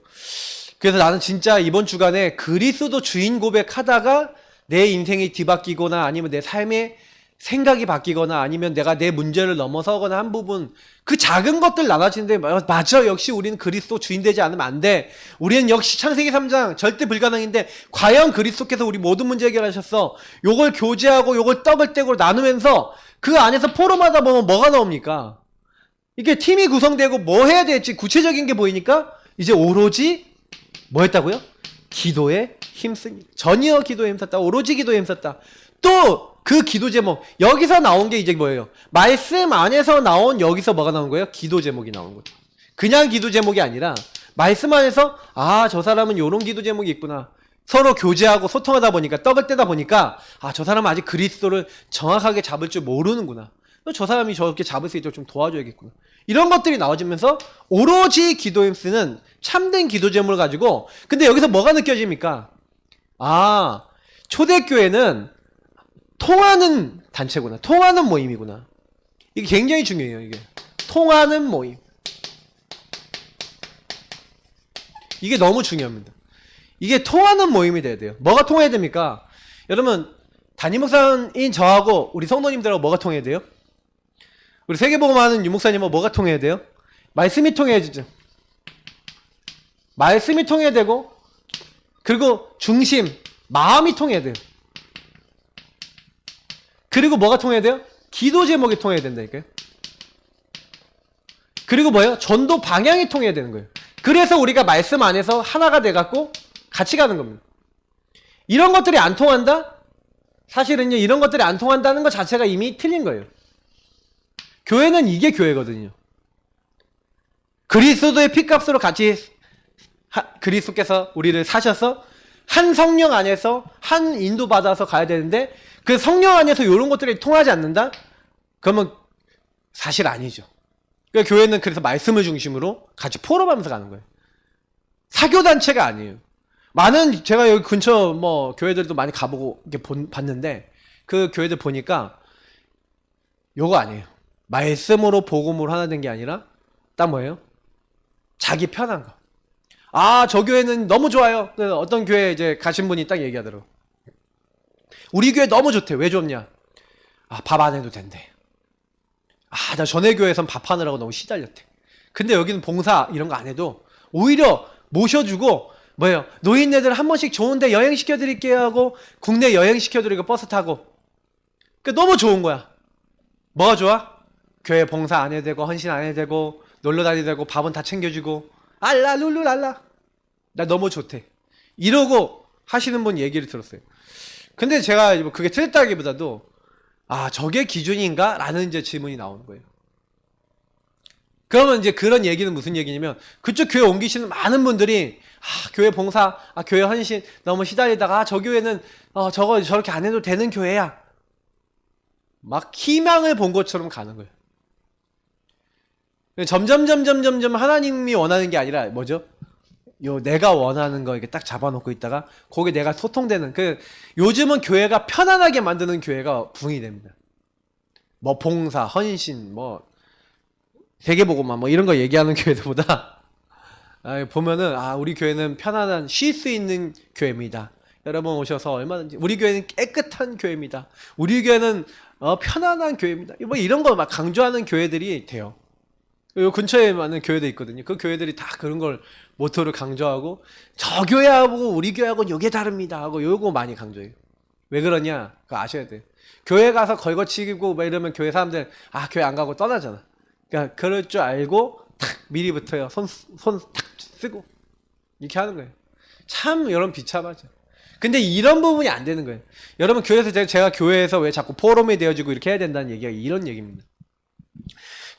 그래서 나는 진짜 이번 주간에 그리스도 주인 고백하다가 내 인생이 뒤바뀌거나 아니면 내 삶의 생각이 바뀌거나 아니면 내가 내 문제를 넘어서거나 한 부분, 그 작은 것들 나눠지는데, 맞아, 역시 우리는 그리스도 주인 되지 않으면 안 돼. 우리는 역시 창세기 3장 절대 불가능인데 과연 그리스도께서 우리 모든 문제 해결하셨어. 요걸 교제하고 요걸 떡을 떼고 나누면서 그 안에서 포럼하다 보면 뭐가 나옵니까? 이게 팀이 구성되고 뭐 해야 될지 구체적인 게 보이니까 이제 오로지 뭐 했다고요? 기도에 힘씁니다. 전혀 기도에 힘썼다. 오로지 기도에 힘썼다. 또 그 기도 제목, 여기서 나온 게 이제 뭐예요? 말씀 안에서 나온, 여기서 뭐가 나온 거예요? 기도 제목이 나온 거죠. 그냥 기도 제목이 아니라 말씀 안에서 저 사람은 요런 기도 제목이 있구나. 서로 교제하고 소통하다 보니까, 떡을 떼다 보니까 저 사람은 아직 그리스도를 정확하게 잡을 줄 모르는구나. 저 사람이 저렇게 잡을 수 있도록 좀 도와줘야겠구나. 이런 것들이 나와지면서 오로지 기도에 쓰는 참된 기도 제목을 가지고, 근데 여기서 뭐가 느껴집니까? 초대교회는 통하는 단체구나. 통하는 모임이구나. 이게 굉장히 중요해요. 이게 통하는 모임. 이게 너무 중요합니다. 이게 통하는 모임이 돼야 돼요. 뭐가 통해야 됩니까? 여러분, 담임 목사인 저하고 우리 성도님들하고 뭐가 통해야 돼요? 우리 세계복음하는 유목사님하고 뭐가 통해야 돼요? 말씀이 통해야 되죠. 말씀이 통해야 되고, 그리고 중심, 마음이 통해야 돼요. 그리고 뭐가 통해야 돼요? 기도 제목이 통해야 된다니까요. 그리고 뭐예요? 전도 방향이 통해야 되는 거예요. 그래서 우리가 말씀 안에서 하나가 돼갖고 같이 가는 겁니다. 이런 것들이 안 통한다? 사실은요, 이런 것들이 안 통한다는 것 자체가 이미 틀린 거예요. 교회는 이게 교회거든요. 그리스도의 피값으로 같이 그리스도께서 우리를 사셔서 한 성령 안에서 한 인도 받아서 가야 되는데, 그 성령 안에서 이런 것들이 통하지 않는다? 그러면 사실 아니죠. 그러니까 교회는 그래서 말씀을 중심으로 같이 포럼하면서 가는 거예요. 사교단체가 아니에요. 많은, 제가 여기 근처 교회들도 많이 가보고 이렇게 봤는데, 그 교회들 보니까 요거 아니에요. 말씀으로 복음으로 하나 된 게 아니라 딱 뭐예요? 자기 편한 거. 저 교회는 너무 좋아요. 어떤 교회 이제 가신 분이 딱 얘기하더라고. 우리 교회 너무 좋대. 왜 좋냐? 밥 안 해도 된대. 나 전에 교회에선 밥 하느라고 너무 시달렸대. 근데 여기는 봉사 이런 거 안 해도 오히려 모셔주고 뭐예요? 노인네들 한 번씩 좋은데 여행 시켜드릴게요 하고 국내 여행 시켜드리고 버스 타고. 그러니까 너무 좋은 거야. 뭐가 좋아? 교회 봉사 안 해도 되고 헌신 안 해도 되고 놀러 다니도 되고 밥은 다 챙겨주고 알라 룰루랄라. 나 너무 좋대. 이러고 하시는 분 얘기를 들었어요. 근데 제가 그게 틀렸다기보다도 아 저게 기준인가? 라는 이제 질문이 나오는 거예요. 그러면 이제 그런 얘기는 무슨 얘기냐면 그쪽 교회 옮기시는 많은 분들이 아 교회 봉사, 아 교회 헌신 너무 시달리다가 아, 저 교회는 저거 저렇게 안 해도 되는 교회야. 막 희망을 본 것처럼 가는 거예요. 점점 하나님이 원하는 게 아니라 뭐죠? 내가 원하는 거 이렇게 딱 잡아놓고 있다가 거기에 내가 소통되는 요즘은 교회가 편안하게 만드는 교회가 붕이 됩니다. 뭐 봉사, 헌신, 뭐 세계복음화 뭐 이런 거 얘기하는 교회들보다 보면은 우리 교회는 편안한 쉴 수 있는 교회입니다. 여러분 오셔서 얼마든지 우리 교회는 깨끗한 교회입니다. 우리 교회는 편안한 교회입니다. 뭐 이런 거 막 강조하는 교회들이 돼요. 요 근처에 많은 교회도 있거든요. 그 교회들이 다 그런 걸 모토를 강조하고 저 교회하고 우리 교회하고 요게 다릅니다 하고 요거 많이 강조해요. 왜 그러냐? 그거 아셔야 돼요. 교회 가서 걸거치고 막 이러면 교회 사람들 교회 안 가고 떠나잖아. 그러니까 그럴 줄 알고 탁 미리부터요. 손 탁 쓰고 이렇게 하는 거예요. 참 여러분 비참하죠. 근데 이런 부분이 안 되는 거예요. 여러분 교회에서 제가 교회에서 왜 자꾸 포럼이 되어지고 이렇게 해야 된다는 얘기가 이런 얘기입니다.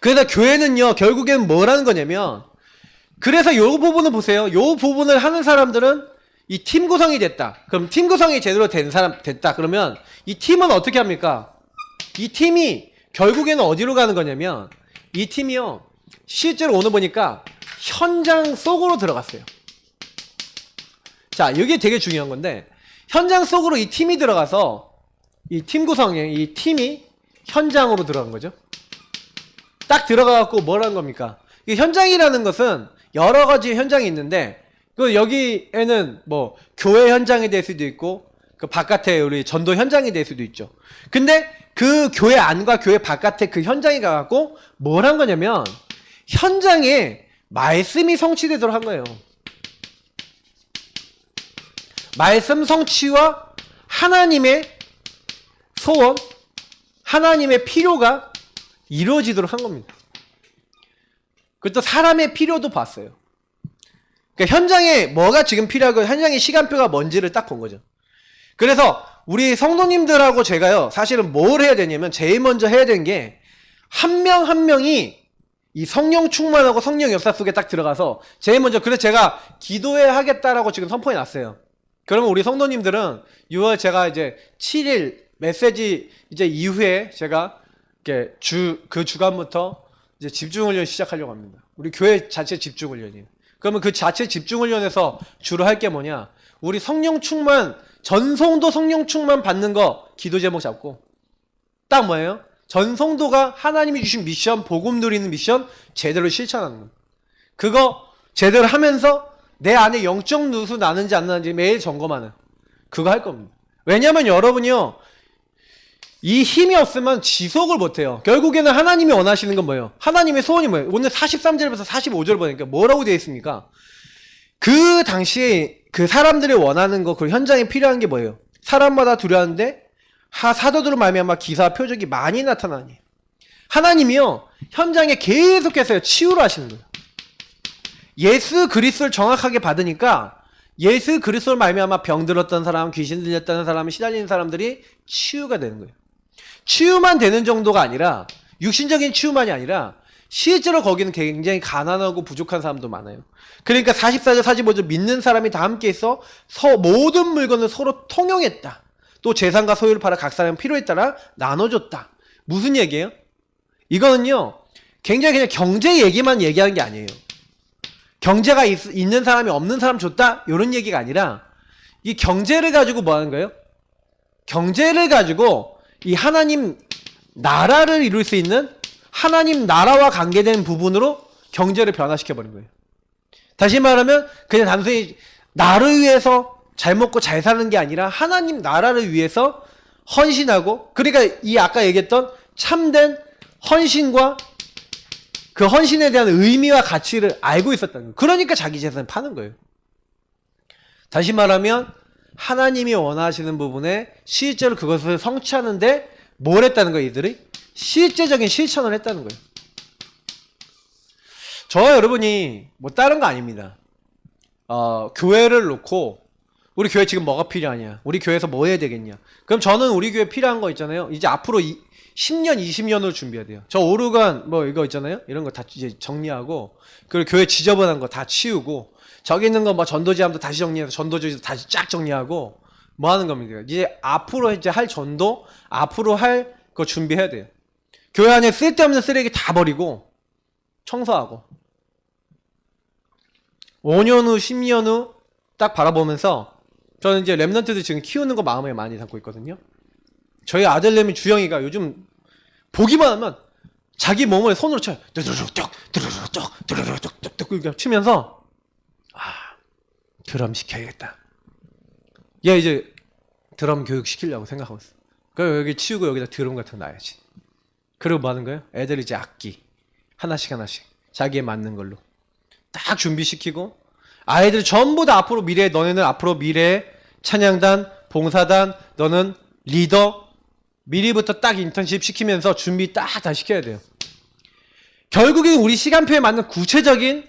그래서 교회는요 결국엔 뭐라는 거냐면 그래서 요 부분을 보세요. 요 부분을 하는 사람들은 이 팀 구성이 됐다. 그럼 팀 구성이 제대로 된 사람 됐다. 그러면 이 팀은 어떻게 합니까? 이 팀이 결국에는 어디로 가는 거냐면 이 팀이요 실제로 오늘 보니까 현장 속으로 들어갔어요. 자, 이게 되게 중요한 건데 현장 속으로 이 팀이 들어가서 이 팀 구성에 이 팀이 현장으로 들어간 거죠. 딱 들어가갖고 뭐라는 겁니까? 이 현장이라는 것은 여러 가지 현장이 있는데 그 여기에는 뭐 교회 현장이 될 수도 있고 그 바깥에 우리 전도 현장이 될 수도 있죠. 근데 그 교회 안과 교회 바깥에 그 현장에 가갖고 뭘 한 거냐면 현장에 말씀이 성취되도록 한 거예요. 말씀 성취와 하나님의 소원, 하나님의 필요가 이루어지도록 한 겁니다. 그것도 사람의 필요도 봤어요. 그러니까 현장에 뭐가 지금 필요하고 현장의 시간표가 뭔지를 딱 본 거죠. 그래서 우리 성도님들하고 제가요 사실은 뭘 해야 되냐면 제일 먼저 해야 되는 게 한 명 한 명이 이 성령 충만하고 성령 역사 속에 딱 들어가서 제일 먼저 그래서 제가 기도해 하겠다라고 지금 선포해 놨어요. 그러면 우리 성도님들은 6월 제가 이제 7일 메시지 이제 이후에 제가 이렇게 그 주간부터 이제 집중훈련 시작하려고 합니다. 우리 교회 자체 집중훈련이에요. 그러면 그 자체 집중훈련에서 주로 할 게 뭐냐? 우리 성령 충만 전성도 성령 충만 받는 거 기도 제목 잡고 딱 뭐예요? 전성도가 하나님이 주신 미션, 복음 누리는 미션 제대로 실천하는 거. 그거 제대로 하면서 내 안에 영적 누수 나는지 안 나는지 매일 점검하는 그거 할 겁니다. 왜냐면 여러분이요 이 힘이 없으면 지속을 못해요. 결국에는 하나님이 원하시는 건 뭐예요? 하나님의 소원이 뭐예요? 오늘 43절부터 45절 보니까 뭐라고 되어 있습니까? 그 당시에 그 사람들이 원하는 거, 그 현장에 필요한 게 뭐예요? 사람마다 두려운데 사도들을 말미암아 기사와 표적이 많이 나타나니 하나님이요 현장에 계속해서 치유를 하시는 거예요. 예수 그리스도를 정확하게 받으니까 예수 그리스도를 말미암아 병들었던 사람, 귀신 들렸다는 사람, 시달리는 사람들이 치유가 되는 거예요. 치유만 되는 정도가 아니라 육신적인 치유만이 아니라 실제로 거기는 굉장히 가난하고 부족한 사람도 많아요. 그러니까 44절 45절 믿는 사람이 다 함께 있어 모든 물건을 서로 통용했다. 또 재산과 소유를 팔아 각 사람 필요에 따라 나눠줬다. 무슨 얘기예요? 이거는요 굉장히 그냥 경제 얘기만 얘기하는 게 아니에요. 경제가 있는 사람이 없는 사람 줬다 이런 얘기가 아니라 이 경제를 가지고 뭐 하는 거예요? 경제를 가지고 이 하나님 나라를 이룰 수 있는 하나님 나라와 관계된 부분으로 경제를 변화시켜버린 거예요. 다시 말하면 그냥 단순히 나를 위해서 잘 먹고 잘 사는 게 아니라 하나님 나라를 위해서 헌신하고 그러니까 이 아까 얘기했던 참된 헌신과 그 헌신에 대한 의미와 가치를 알고 있었다는 거예요. 그러니까 자기 재산을 파는 거예요. 다시 말하면 하나님이 원하시는 부분에 실제로 그것을 성취하는데 뭘 했다는 거예요, 이들이? 실제적인 실천을 했다는 거예요. 저와 여러분이 뭐 다른 거 아닙니다. 교회를 놓고 우리 교회 지금 뭐가 필요하냐? 우리 교회에서 뭐 해야 되겠냐? 그럼 저는 우리 교회 필요한 거 있잖아요. 이제 앞으로 10년, 20년으로 준비해야 돼요. 저 오르간 뭐 이거 있잖아요. 이런 거 다 이제 정리하고 그리고 교회 지저분한 거 다 치우고 저기 있는 거 뭐 전도지함도 다시 정리해서 전도지도 다시 쫙 정리하고 뭐 하는 겁니까? 이제 앞으로 이제 할 전도, 앞으로 할 거 준비해야 돼요. 교회 안에 쓸데없는 쓰레기 다 버리고 청소하고 5년 후, 10년 후 딱 바라보면서 저는 이제 랩런트들 지금 키우는 거 마음에 많이 담고 있거든요. 저희 아들내미 주영이가 요즘 보기만 하면 자기 몸을 손으로 쳐요. 드르륵뚝 드르륵뚝 드르륵뚝 치면서 드럼 시켜야겠다. 얘 이제 드럼 교육 시키려고 생각하고 있어. 그럼 여기 치우고 여기다 드럼 같은 거 놔야지. 그리고 뭐 하는 거예요? 애들 이제 악기 하나씩 자기에 맞는 걸로 딱 준비시키고 아이들 전부 다 앞으로 미래, 너네는 앞으로 미래 찬양단, 봉사단, 너는 리더 미리부터 딱 인턴십 시키면서 준비 딱 다 시켜야 돼요. 결국엔 우리 시간표에 맞는 구체적인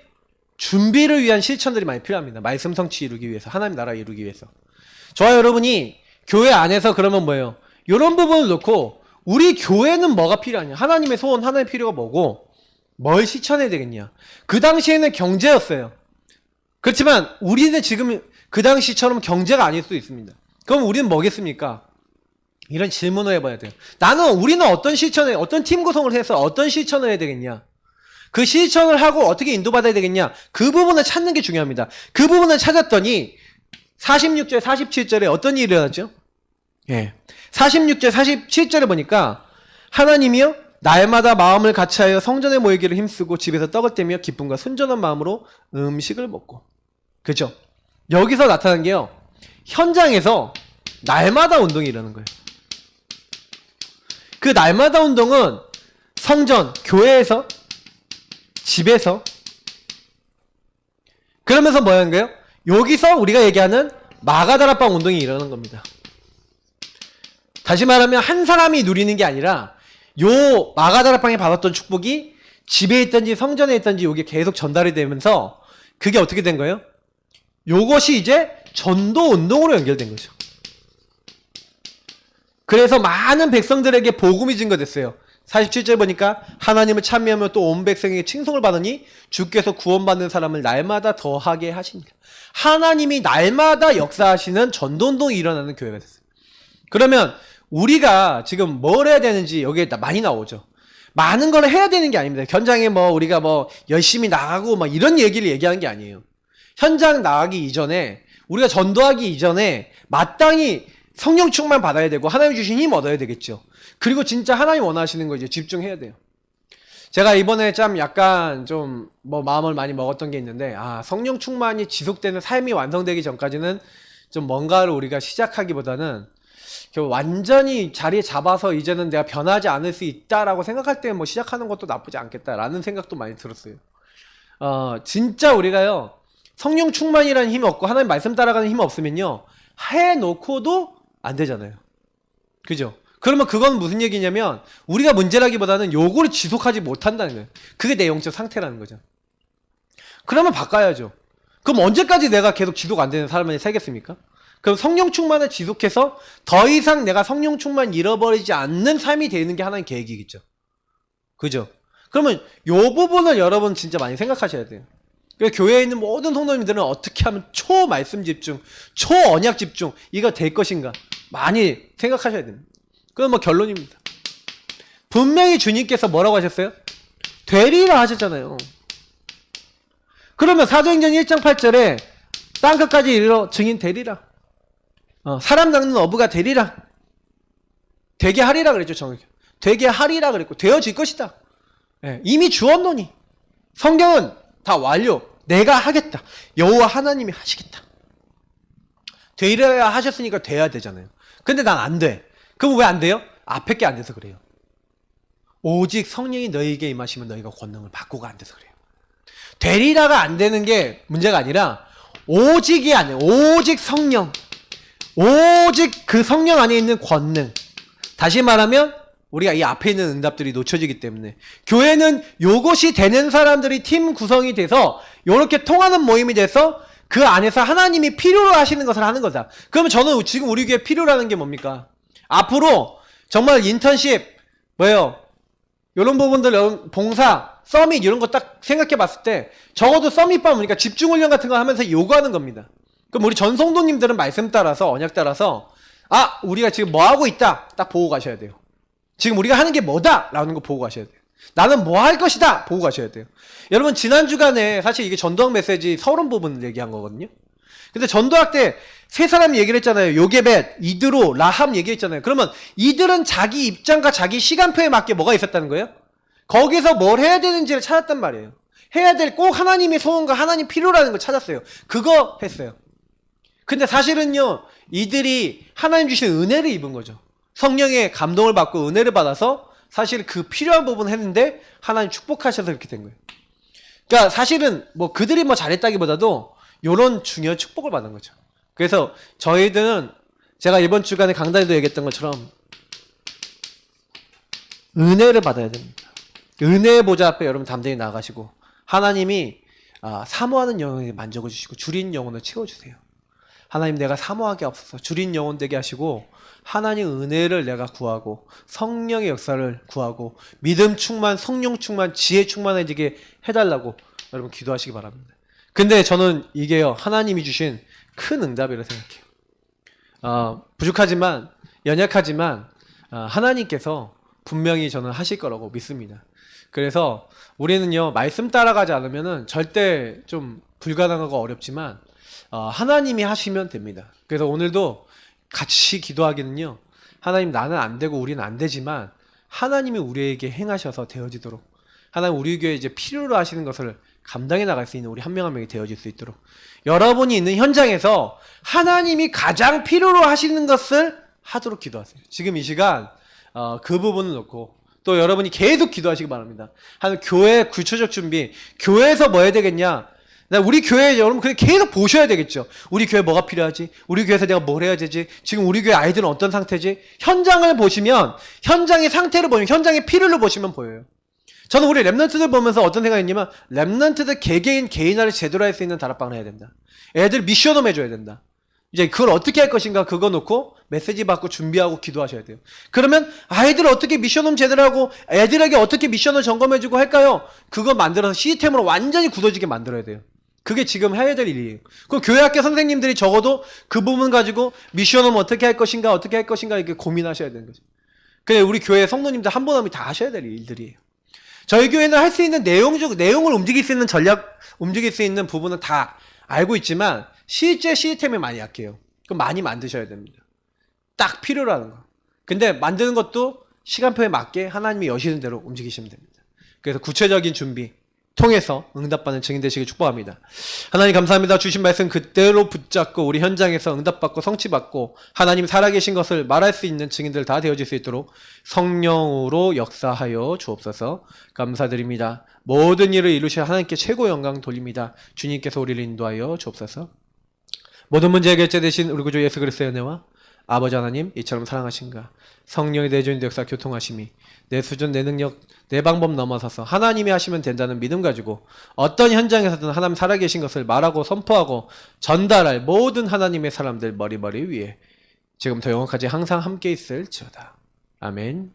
준비를 위한 실천들이 많이 필요합니다. 말씀 성취 이루기 위해서, 하나님 나라 이루기 위해서. 저와 여러분이 교회 안에서 그러면 뭐예요? 이런 부분을 놓고 우리 교회는 뭐가 필요하냐? 하나님의 소원, 하나님의 필요가 뭐고 뭘 실천해야 되겠냐? 그 당시에는 경제였어요. 그렇지만 우리는 지금 그 당시처럼 경제가 아닐 수도 있습니다. 그럼 우리는 뭐겠습니까? 이런 질문을 해봐야 돼요. 우리는 어떤 실천을, 어떤 팀 구성을 해서 어떤 실천을 해야 되겠냐? 그 실천을 하고 어떻게 인도받아야 되겠냐? 그 부분을 찾는 게 중요합니다. 그 부분을 찾았더니 46절, 47절에 어떤 일이 일어났죠? 46절, 47절에 보니까 하나님이요 날마다 마음을 같이하여 성전에 모이기를 힘쓰고 집에서 떡을 떼며 기쁨과 순전한 마음으로 음식을 먹고. 그죠? 여기서 나타난 게요 현장에서 날마다 운동이 일어나는 거예요. 그 날마다 운동은 성전, 교회에서, 집에서. 그러면서 뭐 하는 거예요? 여기서 우리가 얘기하는 마가다락방 운동이 일어나는 겁니다. 다시 말하면 한 사람이 누리는 게 아니라 요 마가다락방에 받았던 축복이 집에 있든지 성전에 있든지 요게 계속 전달이 되면서 그게 어떻게 된 거예요? 요것이 이제 전도 운동으로 연결된 거죠. 그래서 많은 백성들에게 복음이 증거됐어요. 47절 보니까 하나님을 찬미하며 또 온 백성에게 칭송을 받으니 주께서 구원받는 사람을 날마다 더하게 하시니까. 하나님이 날마다 역사하시는 전도운동이 일어나는 교회가 됐어요. 그러면 우리가 지금 뭘 해야 되는지 여기에 많이 나오죠. 많은 걸 해야 되는 게 아닙니다. 현장에 뭐 우리가 뭐 열심히 나가고 막 이런 얘기를 얘기하는 게 아니에요. 현장 나가기 이전에 우리가 전도하기 이전에 마땅히 성령 충만 받아야 되고 하나님 주신 힘 얻어야 되겠죠. 그리고 진짜 하나님 원하시는 거 이제 집중해야 돼요. 제가 이번에 좀 약간 좀 뭐 마음을 많이 먹었던 게 있는데 성령 충만이 지속되는 삶이 완성되기 전까지는 좀 뭔가를 우리가 시작하기보다는 완전히 자리에 잡아서 이제는 내가 변하지 않을 수 있다라고 생각할 때 뭐 시작하는 것도 나쁘지 않겠다라는 생각도 많이 들었어요. 진짜 우리가요 성령 충만이라는 힘이 없고 하나님 말씀 따라가는 힘이 없으면요 해놓고도 안 되잖아요. 그죠? 그러면 그건 무슨 얘기냐면 우리가 문제라기보다는 요거를 지속하지 못한다는 거예요. 그게 내 영적 상태라는 거죠. 그러면 바꿔야죠. 그럼 언제까지 내가 계속 지속 안 되는 사람이 살겠습니까? 그럼 성령 충만을 지속해서 더 이상 내가 성령 충만 잃어버리지 않는 삶이 되는 게 하나님 계획이겠죠. 그죠? 그러면 요 부분을 여러분 진짜 많이 생각하셔야 돼요. 교회에 있는 모든 성도님들은 어떻게 하면 초말씀 집중, 초언약 집중 이거 될 것인가 많이 생각하셔야 됩니다. 그건 뭐 결론입니다. 분명히 주님께서 뭐라고 하셨어요? 되리라 하셨잖아요. 그러면 사도행전 1장 8절에 땅끝까지 이르러 증인 되리라. 사람 낚는 어부가 되리라. 되게 하리라 그랬죠. 정확히. 되게 하리라 그랬고 되어질 것이다. 이미 주었노니. 성경은 다 완료. 내가 하겠다. 여호와 하나님이 하시겠다. 되리라 하셨으니까 돼야 되잖아요. 근데 난 안 돼. 그럼 왜 안 돼요? 앞에 게 안 돼서 그래요. 오직 성령이 너희에게 임하시면 너희가 권능을 받고가 안 돼서 그래요. 되리라가 안 되는 게 문제가 아니라 오직이 아니에요. 오직 성령. 오직 그 성령 안에 있는 권능. 다시 말하면 우리가 이 앞에 있는 응답들이 놓쳐지기 때문에 교회는 요것이 되는 사람들이 팀 구성이 돼서 요렇게 통하는 모임이 돼서 그 안에서 하나님이 필요로 하시는 것을 하는 거다. 그러면 저는 지금 우리 교회 필요라는 게 뭡니까? 앞으로 정말 인턴십 뭐예요? 이런 부분들 봉사 서밋 이런 거 딱 생각해 봤을 때 적어도 서밋반 보니까 집중훈련 같은 거 하면서 요구하는 겁니다. 그럼 우리 전성도님들은 말씀 따라서 언약 따라서 우리가 지금 뭐 하고 있다 딱 보고 가셔야 돼요. 지금 우리가 하는 게 뭐다 라는 거 보고 가셔야 돼요. 나는 뭐 할 것이다 보고 가셔야 돼요. 여러분 지난 주간에 사실 이게 전도학 메시지 서론 부분을 얘기한 거거든요. 근데 전도학 때 세 사람이 얘기를 했잖아요. 요게벳, 이드로, 라함 얘기했잖아요. 그러면 이들은 자기 입장과 자기 시간표에 맞게 뭐가 있었다는 거예요? 거기서 뭘 해야 되는지를 찾았단 말이에요. 해야 될 꼭 하나님의 소원과 하나님 필요라는 걸 찾았어요. 그거 했어요. 근데 사실은요, 이들이 하나님 주신 은혜를 입은 거죠. 성령의 감동을 받고 은혜를 받아서 사실 그 필요한 부분을 했는데 하나님 축복하셔서 이렇게 된 거예요. 그러니까 사실은 뭐 그들이 뭐 잘했다기보다도 요런 중요한 축복을 받은 거죠. 그래서 저희들은 제가 이번 주간에 강단에도 얘기했던 것처럼 은혜를 받아야 됩니다. 은혜의 보좌 앞에 여러분 담대히 나가시고 하나님이 사모하는 영혼에 만족을 주시고 줄인 영혼을 채워주세요. 하나님 내가 사모하게 없어서 줄인 영혼 되게 하시고 하나님 은혜를 내가 구하고 성령의 역사를 구하고 믿음 충만, 성령 충만, 지혜 충만해지게 해달라고 여러분 기도하시기 바랍니다. 근데 저는 이게요 하나님이 주신 큰 응답이라고 생각해요. 부족하지만 연약하지만 하나님께서 분명히 저는 하실 거라고 믿습니다. 그래서 우리는요 말씀 따라가지 않으면은 절대 좀 불가능하고 어렵지만 하나님이 하시면 됩니다. 그래서 오늘도 같이 기도하기는요 하나님 나는 안 되고 우리는 안 되지만 하나님이 우리에게 행하셔서 되어지도록 하나님 우리 교회에 이제 필요로 하시는 것을 감당해 나갈 수 있는 우리 한 명 한 명이 되어질 수 있도록 여러분이 있는 현장에서 하나님이 가장 필요로 하시는 것을 하도록 기도하세요. 지금 이 시간 그 부분을 놓고 또 여러분이 계속 기도하시기 바랍니다. 한 교회 구체적 준비, 교회에서 뭐 해야 되겠냐? 우리 교회 여러분 그냥 계속 보셔야 되겠죠. 우리 교회 뭐가 필요하지? 우리 교회에서 내가 뭘 해야 되지? 지금 우리 교회 아이들은 어떤 상태지? 현장을 보시면 현장의 상태를 보면 현장의 필요를 보시면 보여요. 저는 우리 랩런트들 보면서 어떤 생각했냐면 랩런트들 개인화를 제대로 할 수 있는 다락방을 해야 된다. 애들 미션홈 해줘야 된다. 이제 그걸 어떻게 할 것인가 그거 놓고 메시지 받고 준비하고 기도하셔야 돼요. 그러면 아이들을 어떻게 미션홈 제대로 하고 애들에게 어떻게 미션을 점검해주고 할까요? 그거 만들어서 시스템으로 완전히 굳어지게 만들어야 돼요. 그게 지금 해야 될 일이에요. 그럼 교회학교 선생님들이 적어도 그 부분 가지고 미션홈 어떻게 할 것인가 이렇게 고민하셔야 되는 거죠. 근데 우리 교회 성도님들 한 분 한 분이 다 하셔야 될 일들이에요. 저희 교회는 할 수 있는 내용을 움직일 수 있는 움직일 수 있는 부분은 다 알고 있지만 실제 시스템이 많이 약해요. 그럼 많이 만드셔야 됩니다. 딱 필요로 하는 거. 근데 만드는 것도 시간표에 맞게 하나님이 여시는 대로 움직이시면 됩니다. 그래서 구체적인 준비 통해서 응답받는 증인 되시길 축복합니다. 하나님 감사합니다. 주신 말씀 그대로 붙잡고 우리 현장에서 응답받고 성취받고 하나님 살아계신 것을 말할 수 있는 증인들 다 되어질 수 있도록 성령으로 역사하여 주옵소서. 감사드립니다. 모든 일을 이루실 하나님께 최고 영광 돌립니다. 주님께서 우리를 인도하여 주옵소서. 모든 문제 해결자 되신 우리 구주 예수 그리스도의 은혜와 아버지 하나님 이처럼 사랑하신가 성령의 내주인 역사 교통하심이 내 수준 내 능력 내 방법 넘어서서 하나님이 하시면 된다는 믿음 가지고 어떤 현장에서든 하나님 살아계신 것을 말하고 선포하고 전달할 모든 하나님의 사람들 머리 위에 지금부터 영원까지 항상 함께 있을지어다. 아멘.